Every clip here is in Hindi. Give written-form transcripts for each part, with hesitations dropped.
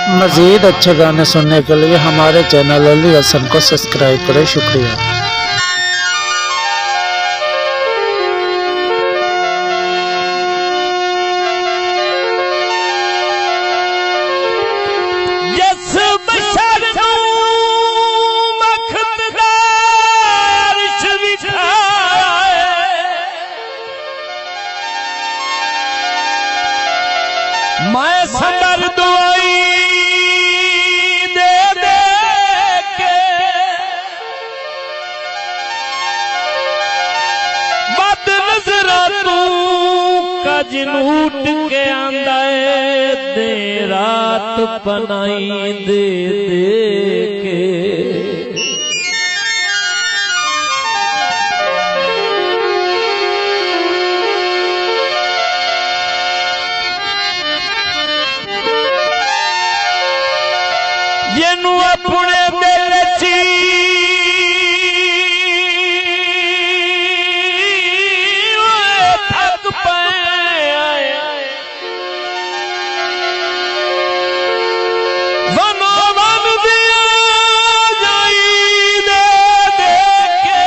मज़ीद अच्छे गाने सुनने के लिए हमारे चैनल अली हसन को सब्सक्राइब करें। शुक्रिया। मैं सबर दुआई दे दे के बद नजरा तू कज लूट के आंदा दे रात पनाई दे दे के जेनू अपने दिल ची थक पाए वनो वन दिया जाई दे दे के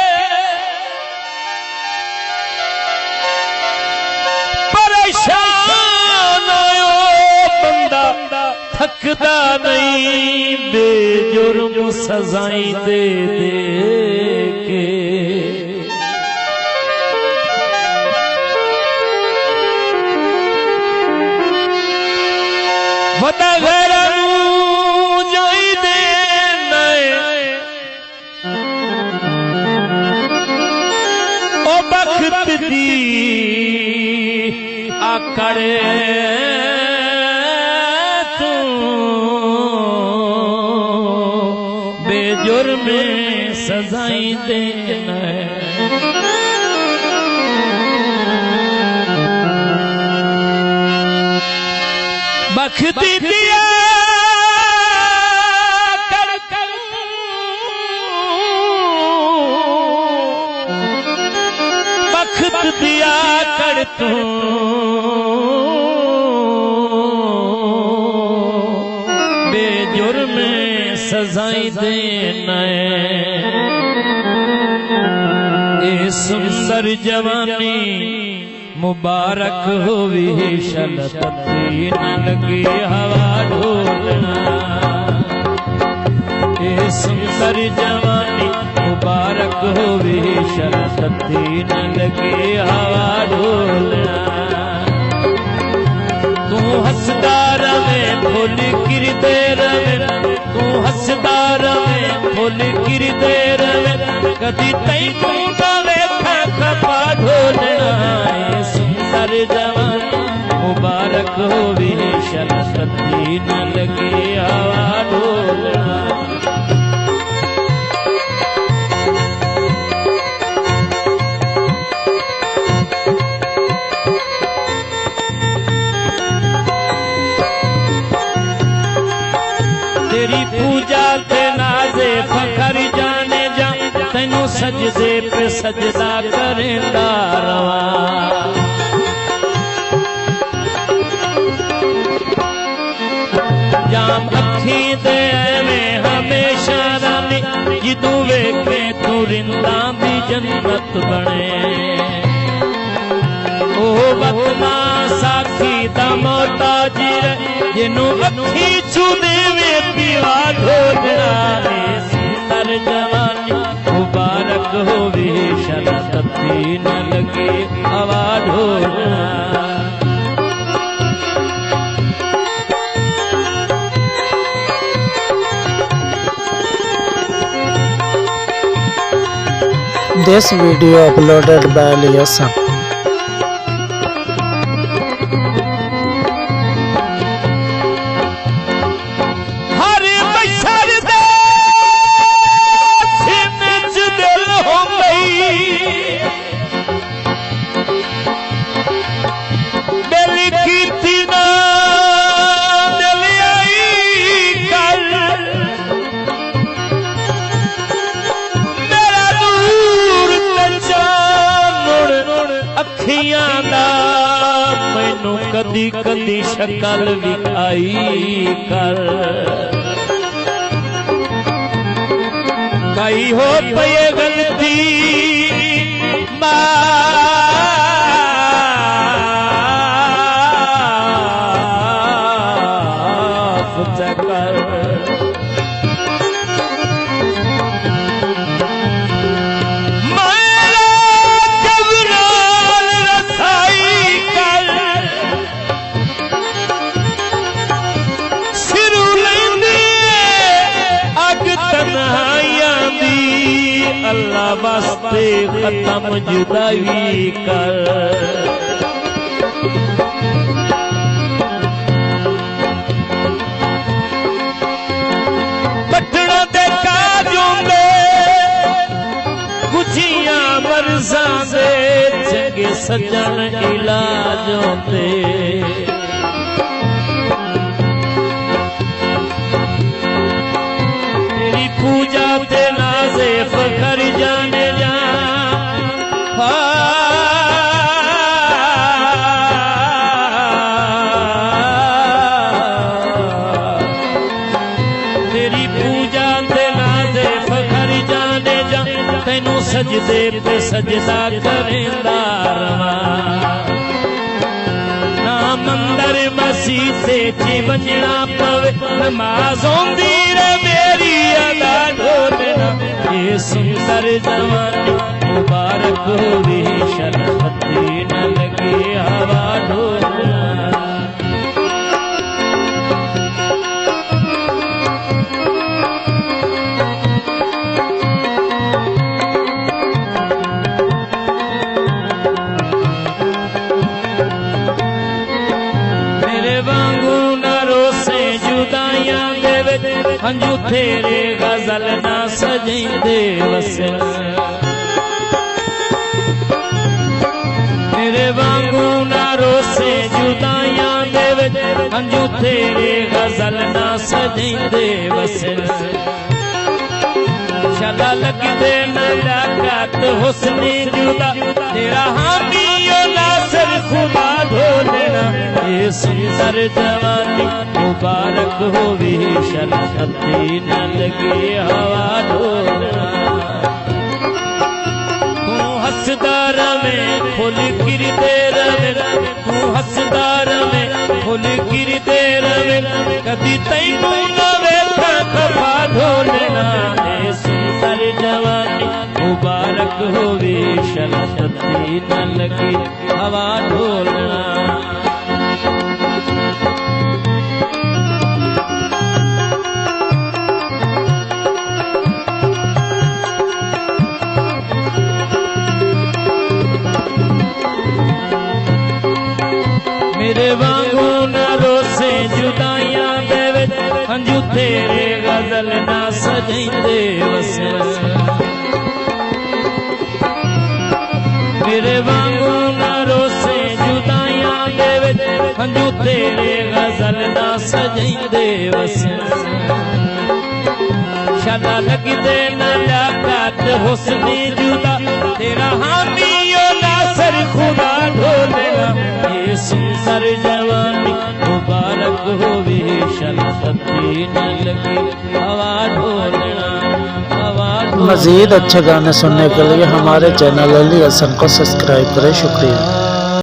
परेशान आयो बंदा थकदा नहीं बेजुर्म सजाई दे दे के वदा गैरा जाई दे ओ बख्त दी आकड़े बेजुर्म सजाई देना बख्ती दिया कर बख्त दिया कर तू बेजुर्म सजाई देना ए सुंदर जवानी मुबारक होवी शलती न लगी हवा ढोलना ए सुंदर जवानी मुबारक होवी शलती न लगी हवा ढोलना तू हसदा रवे फुल किरदे रवे तू हसदा रवे फुल किरदे रवे कदी तैनू ना वेखा खपा ढोलना सुंदर जवानी मुबारक होवी शलती न लगे हवा ढोलना तेरी पूजा ते नाजे फखर जाने जा तैनू सजदे पे सजदा करेंदा रवा जाम अखी दे में हमेशा रानी जिदू वेखे तू रिंदा भी जन्नत बने ओ बतना साखी दा मोहताजिर जिनू अखी छू देवे पीवा ढोलना सुंदर जवानी मुबारक होवे शलती न लगे हवा ढोलना This video uploaded by Ali Hassan. मैनू कदी कदी शकल विखाई कर मेरी हो पे गलती माफ कर। अल्लाह वास्ते खत्म जुदाई कर। पटना दे काजों दे गुझियां मरज़ां दे चंगे सजन इलाजों दे। तेरी पूजा ते नाज़े फखर जाने जा। तेरी पूजा ते नाज़े फखर जाने जा। तैनू सजदे पे सजदा करेंदा रवा। ना मंदर मसीते च वजना पवे नमाज़ होंदी रे मेरी अदा ढोलना। ये सुंदर जवानी मुबारक होवे शरफती न लगे हवा ढोलना। हंजू तेरे गजल ना सजेंदे वसन। मेरे वांगू ना रोसे जुदाइयां दे विच हंजू तेरे गजल ना सजेंदे वसन। शला लगदे मुलाकात हुस्ने जुदा तेरा हामी ओ नासर खुदा ढोलना। ये सुंदर जवानी मुबारक होवे शरफती न लगे हवा ढोलना। तू हसदा रवे फुल गिरदे रवे। तू हसदा रवे फुल गिरदे रवे। कदी तैनू न वेखा खफा ढोलना। ये सुंदर जवानी मुबारक होवे शरफती न लगे हवा ढोलना। मेरे वांगू न रोसे जुदाइयां दे विच हंजू तेरे गजल ना सजेंदे वसन। मेरे वांगू न रोसे जुदाइयां दे विच हंजू तेरे गजल ना सजेंदे वसन। शला लगदे मुलाकात हुस्ने जुदा तेरा हामी ओ नासर खुदा ढोलना। ये सुंदर जवानी मुबारक होवे शरफती न लगे हवा ढोलना। मज़ीद अच्छे गाने सुनने के लिए हमारे चैनल अली हसन को सब्सक्राइब करें। शुक्रिया।